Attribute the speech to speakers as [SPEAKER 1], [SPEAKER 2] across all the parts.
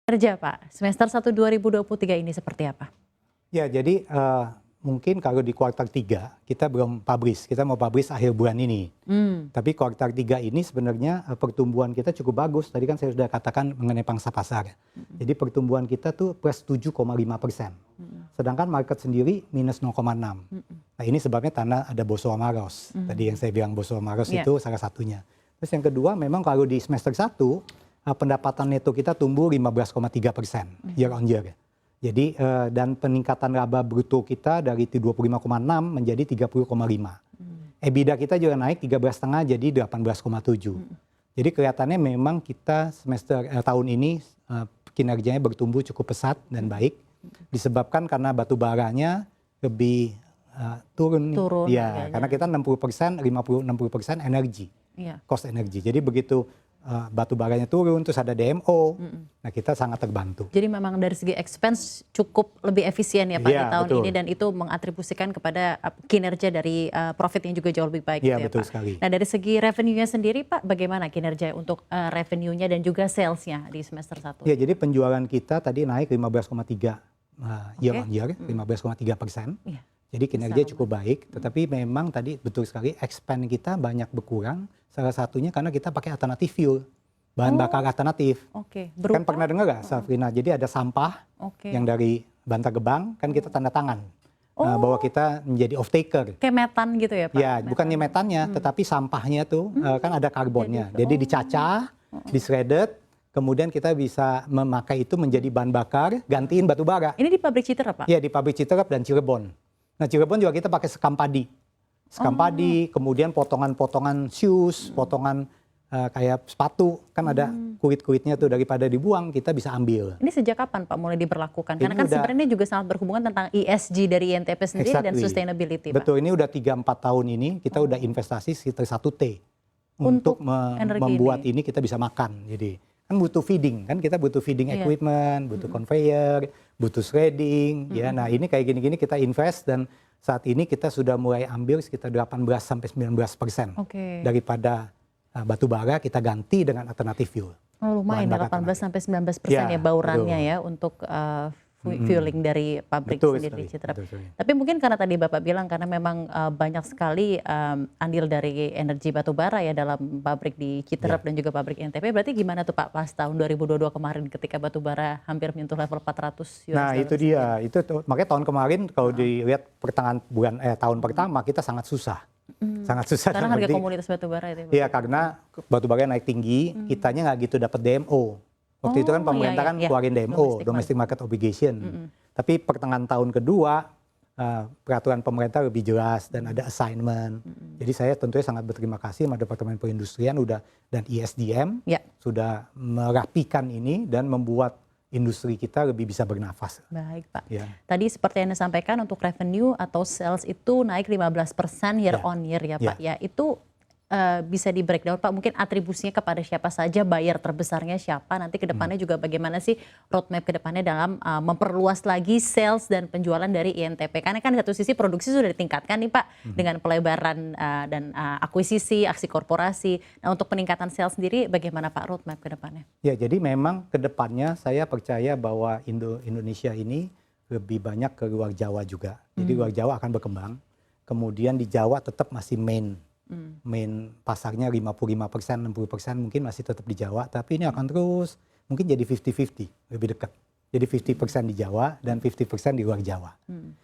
[SPEAKER 1] Kerja Pak, semester 1 2023 ini seperti apa?
[SPEAKER 2] Ya, jadi mungkin kalau di kuartal 3 kita belum publish, kita mau publish akhir bulan ini. Tapi kuartal 3 ini sebenarnya pertumbuhan kita cukup bagus. Tadi kan saya sudah katakan mengenai pangsa pasar. Jadi pertumbuhan kita tuh plus 7,5%. Sedangkan market sendiri minus 0,6. Nah ini sebabnya karena ada Boso Amaros. Tadi yang saya bilang Boso Amaros itu salah satunya. Terus yang kedua memang kalau di semester 1 pendapatan neto kita tumbuh 15,3% year on year. Jadi dan peningkatan laba bruto kita dari 25,6 menjadi 30,5. EBITDA kita juga naik 13,5 jadi 18,7. Jadi kelihatannya memang kita tahun ini kinerjanya bertumbuh cukup pesat dan baik disebabkan karena batu baranya lebih turun. Ya, karena kita 60%, 50-60% energi. Cost energi. Jadi begitu batu baranya turun, terus ada DMO, nah kita sangat terbantu.
[SPEAKER 1] Jadi memang dari segi expense cukup lebih efisien ya Pak di tahun ini dan itu mengatribusikan kepada kinerja dari profit yang juga jauh lebih baik gitu ya
[SPEAKER 2] betul
[SPEAKER 1] Pak.
[SPEAKER 2] Sekali.
[SPEAKER 1] Nah dari segi revenue-nya sendiri Pak, bagaimana kinerja untuk revenue-nya dan juga sales-nya di semester 1?
[SPEAKER 2] Ya jadi penjualan kita tadi naik 15,3 year on year, 15,3%. Jadi kinerja cukup baik, tetapi memang tadi betul sekali expand kita banyak berkurang. Salah satunya karena kita pakai alternatif fuel, bahan bakar alternatif. Kan pernah dengar nggak, Safrina? Jadi ada sampah yang dari Bantar Gebang, kan kita tanda tangan bahwa kita menjadi off taker.
[SPEAKER 1] Kayak metan gitu ya Pak?
[SPEAKER 2] Ya, bukannya metannya, tetapi sampahnya tuh kan ada karbonnya. Jadi dicacah, di-shredded, kemudian kita bisa memakai itu menjadi bahan bakar, gantiin batu bara.
[SPEAKER 1] Ini di pabrik Citerap Pak?
[SPEAKER 2] Iya, di pabrik Citerap dan Cirebon. Nah Cirebon juga kita pakai sekam padi. Sekam padi, kemudian potongan-potongan shoes, potongan kayak sepatu. Kan ada kulit-kulitnya tuh daripada dibuang, kita bisa ambil.
[SPEAKER 1] Ini sejak kapan Pak mulai diberlakukan? Karena kan sebenarnya juga sangat berhubungan tentang ESG dari INTP sendiri dan sustainability Pak.
[SPEAKER 2] Betul, ini udah 3-4 tahun ini kita udah investasi sekitar 1 T. Untuk membuat ini kita bisa makan. Jadi kan butuh feeding, kan kita butuh feeding equipment, butuh conveyor, butuh shredding. Ya, nah ini kayak gini-gini kita invest dan saat ini kita sudah mulai ambil sekitar 18-19% daripada batu bara kita ganti dengan alternatif fuel.
[SPEAKER 1] Lumayan 18-19% ya baurannya ya untuk fueling dari pabrik sendiri Citerap. Tapi mungkin karena tadi Bapak bilang karena memang banyak sekali andil dari energi batu bara ya dalam pabrik di Citerap dan juga pabrik NTP. Berarti gimana tuh Pak pas tahun 2022 kemarin ketika batu bara hampir menyentuh level 400 US?
[SPEAKER 2] Nah itu dia, makanya tahun kemarin kalau dilihat pertengahan tahun pertama kita sangat susah. Sangat susah.
[SPEAKER 1] Karena harga komoditas batu bara itu.
[SPEAKER 2] Iya, karena batu bara naik tinggi, kitanya nggak gitu dapat DMO. Waktu itu kan pemerintah kan keluarin DMO, Domestic Market Obligation. Tapi pertengahan tahun kedua, peraturan pemerintah lebih jelas dan ada assignment. Jadi saya tentunya sangat berterima kasih sama Departemen Perindustrian dan ISDM sudah merapikan ini dan membuat industri kita lebih bisa bernafas.
[SPEAKER 1] Baik Pak. Tadi seperti yang Anda sampaikan untuk revenue atau sales itu naik 15% year on year ya Pak. Ya itu bisa di breakdown Pak, mungkin atribusinya kepada siapa saja, buyer terbesarnya siapa, nanti ke depannya juga bagaimana sih roadmap ke depannya dalam memperluas lagi sales dan penjualan dari INTP. Karena kan di satu sisi produksi sudah ditingkatkan nih Pak dengan pelebaran dan akuisisi, aksi korporasi. Nah untuk peningkatan sales sendiri bagaimana Pak roadmap ke depannya?
[SPEAKER 2] Ya jadi memang ke depannya saya percaya bahwa Indonesia ini lebih banyak ke luar Jawa juga. Jadi luar Jawa akan berkembang, kemudian di Jawa tetap masih main pasarnya 55%, 60% mungkin masih tetap di Jawa, tapi ini akan terus mungkin jadi 50-50, lebih dekat. Jadi 50% di Jawa dan 50% di luar Jawa.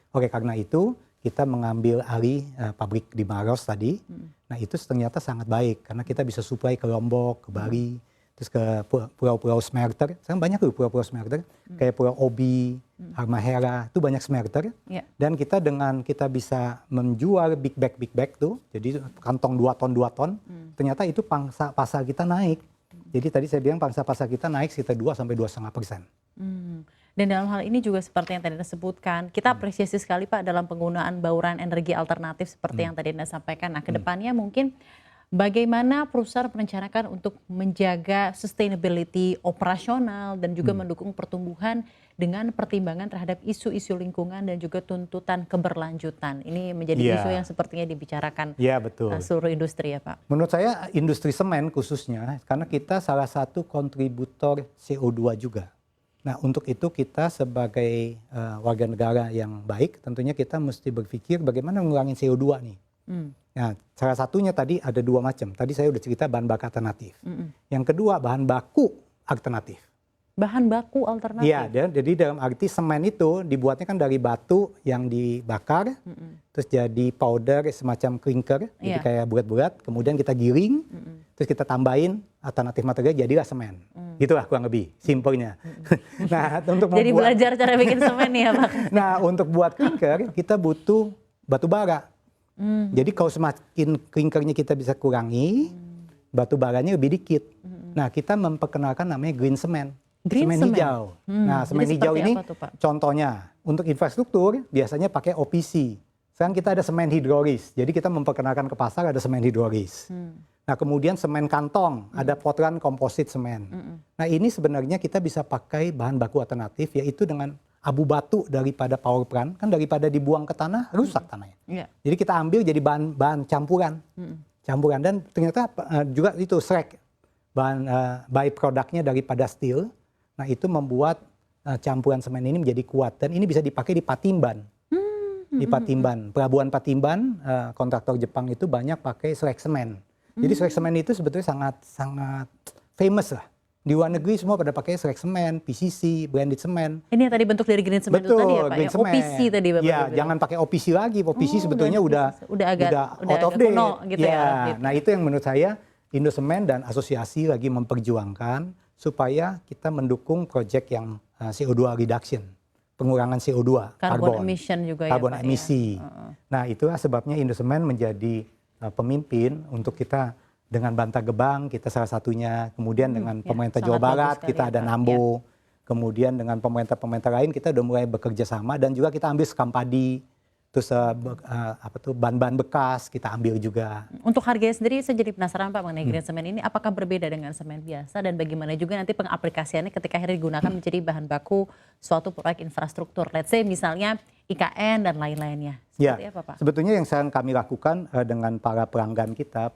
[SPEAKER 2] Oke, karena itu kita mengambil alih pabrik di Maros tadi. Nah itu ternyata sangat baik karena kita bisa supply ke Lombok, ke Bali, terus ke pulau-pulau smelter. Sekarang banyak tuh pulau-pulau smelter, kayak Pulau Obi, Halmahera, itu banyak smelter. Dan kita bisa menjual big bag tuh, jadi kantong 2 ton, ternyata itu pangsa pasar kita naik. Jadi tadi saya bilang pangsa pasar kita naik sekitar 2-2,5%.
[SPEAKER 1] Dan dalam hal ini juga seperti yang tadi Anda sebutkan, kita apresiasi sekali Pak dalam penggunaan bauran energi alternatif seperti yang tadi Anda sampaikan. Nah kedepannya mungkin bagaimana perusahaan merencanakan untuk menjaga sustainability operasional dan juga mendukung pertumbuhan dengan pertimbangan terhadap isu-isu lingkungan dan juga tuntutan keberlanjutan. Ini menjadi isu yang sepertinya dibicarakan seluruh industri ya Pak.
[SPEAKER 2] Menurut saya industri semen khususnya, karena kita salah satu kontributor CO2 juga. Nah, untuk itu kita sebagai warga negara yang baik, tentunya kita mesti berpikir bagaimana mengurangi CO2 nih. Nah, salah satunya tadi ada dua macam. Tadi saya udah cerita bahan bakar alternatif. Yang kedua bahan baku alternatif.
[SPEAKER 1] Bahan baku alternatif?
[SPEAKER 2] Iya, jadi dalam arti semen itu dibuatnya kan dari batu yang dibakar, terus jadi powder semacam clinker, jadi kayak bulat-bulat, kemudian kita giring, terus kita tambahin alternatif material, jadilah semen. Gitulah kurang lebih, simpelnya. Nah, untuk
[SPEAKER 1] jadi belajar cara bikin semen ya Pak?
[SPEAKER 2] Nah, untuk buat clinker, kita butuh batu bara. Jadi kalau semakin clinkernya kita bisa kurangi, batu baranya lebih dikit. Nah, kita memperkenalkan namanya green cement. Semen hijau. Nah, semen hijau ini contohnya untuk infrastruktur biasanya pakai OPC. Sekarang kita ada semen hidrolis. Jadi kita memperkenalkan ke pasar ada semen hidrolis. Nah, kemudian semen kantong, ada Portland composite semen. Nah, ini sebenarnya kita bisa pakai bahan baku alternatif yaitu dengan abu batu daripada power plant, kan daripada dibuang ke tanah rusak tanahnya. Jadi kita ambil jadi bahan campuran. Campuran dan ternyata juga itu slag bahan by produknya daripada steel. Nah, itu membuat campuran semen ini menjadi kuat dan ini bisa dipakai di Patimban. Di Patimban, pelabuhan Patimban, kontraktor Jepang itu banyak pakai slag semen. Jadi slag semen itu sebetulnya sangat famous lah. Di luar negeri semua pada pakai slag semen, PCC, branded semen.
[SPEAKER 1] Ini yang tadi bentuk dari green semen itu tadi ya Pak?
[SPEAKER 2] Green
[SPEAKER 1] Ya, OPC tadi Bapak.
[SPEAKER 2] Iya, jangan pakai OPC lagi. OPC sebetulnya udah out of date.
[SPEAKER 1] Kuno, gitu ya.
[SPEAKER 2] Nah, itu yang menurut saya Indosemen dan asosiasi lagi memperjuangkan supaya kita mendukung proyek yang CO2 reduction, pengurangan CO2,
[SPEAKER 1] carbon emission juga
[SPEAKER 2] carbon
[SPEAKER 1] ya Pak,
[SPEAKER 2] emisi. Nah, itulah sebabnya Indosemen menjadi pemimpin untuk kita dengan Bantar Gebang, kita salah satunya, kemudian dengan pemerintah Jawa Barat, kita ada Nambo, kemudian dengan pemerintah-pemerintah lain kita udah mulai bekerja sama dan juga kita ambil sekam padi. Terus bahan-bahan bekas kita ambil juga.
[SPEAKER 1] Untuk harganya sendiri saya jadi penasaran Pak mengenai green semen ini apakah berbeda dengan semen biasa dan bagaimana juga nanti pengaplikasiannya ketika akhirnya digunakan menjadi bahan baku suatu proyek infrastruktur. Let's say misalnya IKN dan lain-lainnya. Seperti apa Pak?
[SPEAKER 2] Sebetulnya yang sedang kami lakukan dengan para pelanggan kita,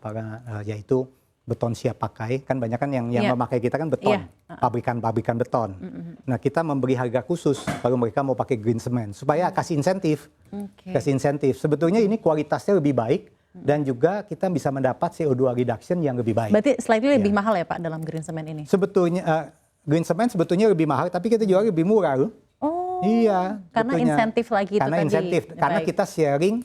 [SPEAKER 2] yaitu beton siap pakai, kan banyak kan yang memakai kita kan beton, pabrikan-pabrikan beton. Nah, kita memberi harga khusus kalau mereka mau pakai green cement supaya kasih insentif. Kasih insentif. Sebetulnya ini kualitasnya lebih baik dan juga kita bisa mendapat CO2 reduction yang lebih baik.
[SPEAKER 1] Berarti slightly lebih mahal ya Pak dalam green cement ini?
[SPEAKER 2] Sebetulnya green cement sebetulnya lebih mahal tapi kita jual lebih murah loh.
[SPEAKER 1] Oh.
[SPEAKER 2] Iya.
[SPEAKER 1] Karena betulnya. Insentif lagi itu
[SPEAKER 2] karena
[SPEAKER 1] tadi.
[SPEAKER 2] Insentif. Karena kita sharing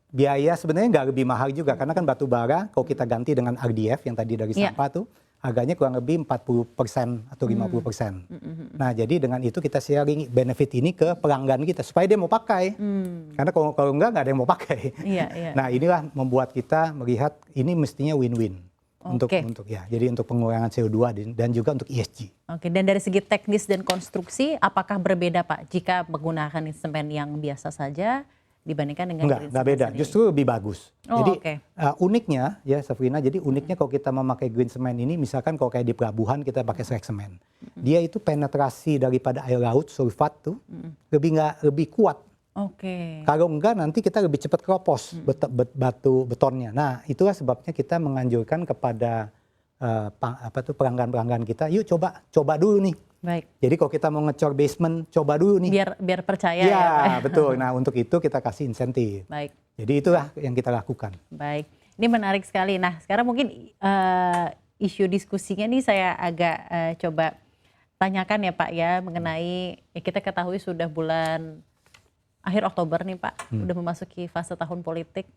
[SPEAKER 2] biaya sebenarnya nggak lebih mahal juga karena kan batu bara kalau kita ganti dengan RDF yang tadi dari sampah tuh harganya kurang lebih 40% atau 50%. Nah, jadi dengan itu kita sharing benefit ini ke pelanggan kita supaya dia mau pakai. Karena kalau enggak ada yang mau pakai. Nah, inilah membuat kita melihat ini mestinya win-win. Untuk jadi untuk pengurangan CO2 dan juga untuk ESG.
[SPEAKER 1] Oke, dan dari segi teknis dan konstruksi apakah berbeda Pak jika menggunakan semen yang biasa saja dibandingkan dengan
[SPEAKER 2] enggak beda, sendiri. Justru lebih bagus. Jadi uniknya ya Safrina, jadi uniknya kalau kita memakai green cement ini, misalkan kalau kayak di pelabuhan kita pakai slag cement, dia itu penetrasi daripada air laut sulfat tuh lebih kuat. Kalau enggak nanti kita lebih cepat keropos betonnya. Nah, itulah sebabnya kita menganjurkan kepada pelanggan-pelanggan kita, yuk coba dulu nih.
[SPEAKER 1] Baik.
[SPEAKER 2] Jadi kalau kita mau ngecor basement, coba dulu nih.
[SPEAKER 1] Biar percaya
[SPEAKER 2] ya. Ya, betul. Nah, untuk itu kita kasih insentif.
[SPEAKER 1] Baik.
[SPEAKER 2] Jadi itulah yang kita lakukan.
[SPEAKER 1] Baik. Ini menarik sekali. Nah, sekarang mungkin isu diskusinya nih saya agak coba tanyakan ya Pak ya mengenai kita ketahui sudah bulan akhir Oktober nih Pak, udah memasuki fase tahun politik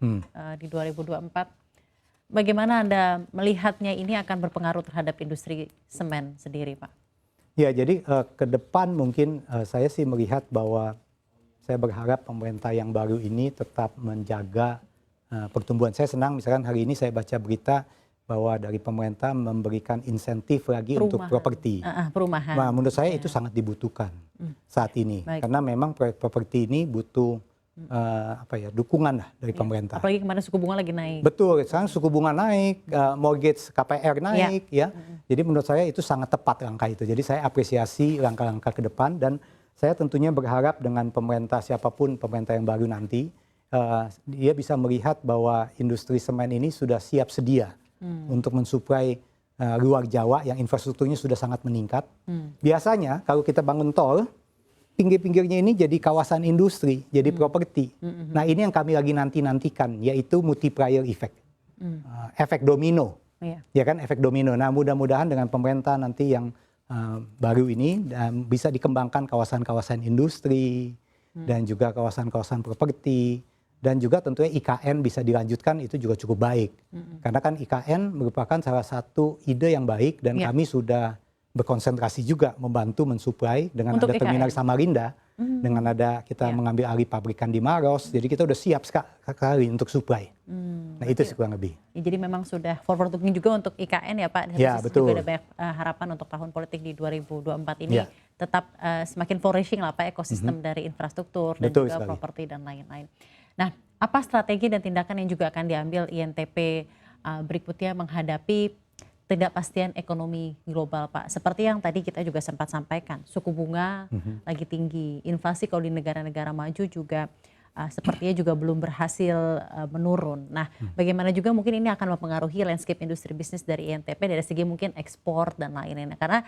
[SPEAKER 1] di 2024. Bagaimana Anda melihatnya ini akan berpengaruh terhadap industri semen sendiri Pak?
[SPEAKER 2] Ya, jadi ke depan mungkin saya sih melihat bahwa saya berharap pemerintah yang baru ini tetap menjaga pertumbuhan. Saya senang misalkan hari ini saya baca berita bahwa dari pemerintah memberikan insentif lagi untuk properti.
[SPEAKER 1] Perumahan.
[SPEAKER 2] Nah, menurut saya itu sangat dibutuhkan saat ini.
[SPEAKER 1] Baik.
[SPEAKER 2] Karena memang proyek properti ini butuh dukungan lah dari pemerintah.
[SPEAKER 1] Apalagi kemarin suku bunga lagi naik.
[SPEAKER 2] Betul, sekarang suku bunga naik, mortgage KPR naik, ya. Jadi menurut saya itu sangat tepat langkah itu. Jadi saya apresiasi langkah-langkah ke depan dan saya tentunya berharap dengan pemerintah siapapun pemerintah yang baru nanti, dia bisa melihat bahwa industri semen ini sudah siap sedia untuk mensuplai luar Jawa yang infrastrukturnya sudah sangat meningkat. Biasanya kalau kita bangun tol, pinggir-pinggirnya ini jadi kawasan industri, jadi properti. Nah ini yang kami lagi nantikan, yaitu multiplier effect, efek domino. Ya kan, efek domino. Nah mudah-mudahan dengan pemerintah nanti yang baru ini bisa dikembangkan kawasan-kawasan industri dan juga kawasan-kawasan properti. Dan juga tentunya IKN bisa dilanjutkan, itu juga cukup baik. Karena kan IKN merupakan salah satu ide yang baik dan kami sudah berkonsentrasi juga membantu mensuplai dengan
[SPEAKER 1] untuk
[SPEAKER 2] ada terminal Samarinda, dengan ada kita mengambil alih pabrikan di Maros, jadi kita udah siap sekali untuk supply. Nah itu sih kurang lebih.
[SPEAKER 1] Ya, jadi memang sudah forward looking juga untuk IKN ya Pak.
[SPEAKER 2] Ya, betul.
[SPEAKER 1] Juga ada banyak harapan untuk tahun politik di 2024 ini tetap semakin flourishing lah Pak ekosistem dari infrastruktur dan
[SPEAKER 2] Betul
[SPEAKER 1] juga
[SPEAKER 2] sekali.
[SPEAKER 1] properti dan lain-lain. Nah, apa strategi dan tindakan yang juga akan diambil INTP berikutnya menghadapi ketidakpastian ekonomi global Pak? Seperti yang tadi kita juga sempat sampaikan, suku bunga lagi tinggi, inflasi kalau di negara-negara maju juga sepertinya juga belum berhasil menurun. Nah, bagaimana juga mungkin ini akan mempengaruhi landscape industri bisnis dari INTP dari segi mungkin ekspor dan lain-lain. Karena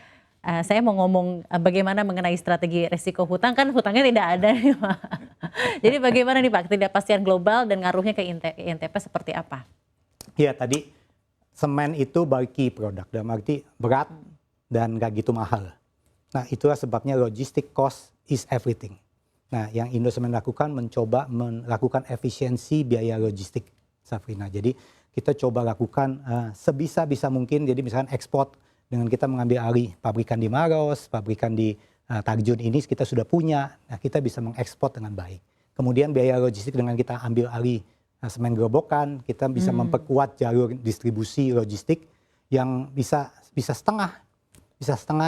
[SPEAKER 1] saya mau ngomong bagaimana mengenai strategi risiko hutang, kan hutangnya tidak ada nih Pak. Jadi bagaimana nih Pak ketidakpastian global dan ngaruhnya ke INTP seperti apa?
[SPEAKER 2] Ya tadi semen itu bulky produk, dalam arti berat dan gak gitu mahal. Nah itulah sebabnya logistic cost is everything. Nah yang Indosemen lakukan mencoba melakukan efisiensi biaya logistik, Safrina. Jadi kita coba lakukan sebisa-bisa mungkin, jadi misalkan ekspor dengan kita mengambil alih pabrikan di Maros, pabrikan di Tarjun ini kita sudah punya, nah kita bisa mengekspor dengan baik. Kemudian biaya logistik dengan kita ambil alih semen gerobokan, kita bisa memperkuat jalur distribusi logistik yang bisa setengah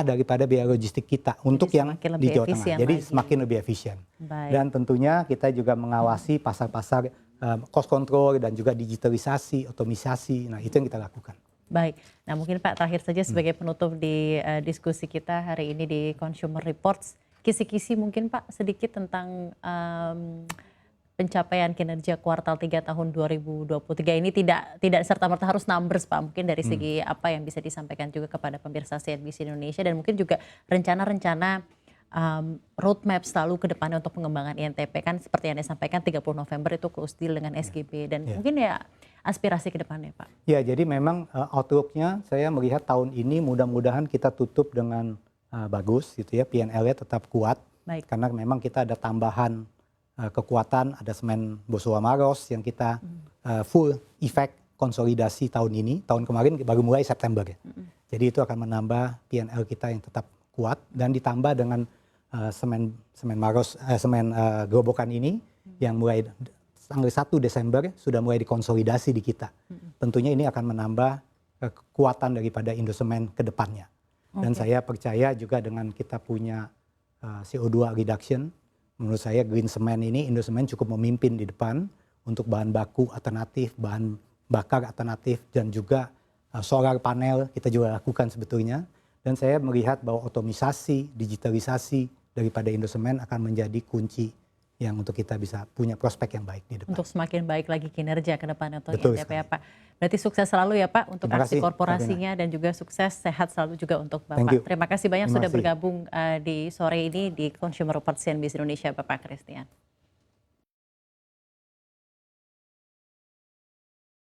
[SPEAKER 2] daripada biaya logistik kita untuk yang di Jawa Tengah. Jadi semakin lebih efisien.
[SPEAKER 1] Baik.
[SPEAKER 2] Dan tentunya kita juga mengawasi pasar-pasar cost control dan juga digitalisasi, otomisasi. Nah itu yang kita lakukan.
[SPEAKER 1] Baik, nah mungkin Pak terakhir saja sebagai penutup di diskusi kita hari ini di Consumer Reports, kisi-kisi mungkin Pak sedikit tentang pencapaian kinerja kuartal 3 tahun 2023 ini tidak serta-merta harus numbers Pak, mungkin dari segi apa yang bisa disampaikan juga kepada pemirsa CNBC Indonesia dan mungkin juga rencana-rencana roadmap selalu ke depannya untuk pengembangan INTP, kan seperti yang disampaikan 30 November itu close deal dengan SGB dan mungkin ya aspirasi ke depannya Pak. Ya
[SPEAKER 2] jadi memang outlook-nya saya melihat tahun ini mudah-mudahan kita tutup dengan bagus gitu ya, P&L-nya tetap kuat.
[SPEAKER 1] Baik.
[SPEAKER 2] Karena memang kita ada tambahan kekuatan, ada semen Bosowa Maros yang kita full effect konsolidasi tahun ini, tahun kemarin baru mulai September ya. Jadi itu akan menambah P&L kita yang tetap kuat dan ditambah dengan semen Maros, semen gerobokan ini yang mulai tanggal 1 Desember sudah mulai dikonsolidasi di kita. Tentunya ini akan menambah kekuatan daripada Indosemen ke depannya. Dan saya percaya juga dengan kita punya CO2 reduction, menurut saya green cement ini Indosemen cukup memimpin di depan untuk bahan baku alternatif, bahan bakar alternatif dan juga solar panel kita juga lakukan sebetulnya. Dan saya melihat bahwa otomisasi, digitalisasi daripada Indosemen akan menjadi kunci yang untuk kita bisa punya prospek yang baik di depan.
[SPEAKER 1] Untuk semakin baik lagi kinerja ke depan untuk
[SPEAKER 2] Betul
[SPEAKER 1] INTP ya Pak. Berarti sukses selalu ya Pak untuk aksi korporasinya
[SPEAKER 2] Sabina.
[SPEAKER 1] dan juga sukses sehat selalu juga untuk Bapak. Terima kasih banyak sudah bergabung di sore ini di Consumer Reports CNBC Indonesia Bapak Christian.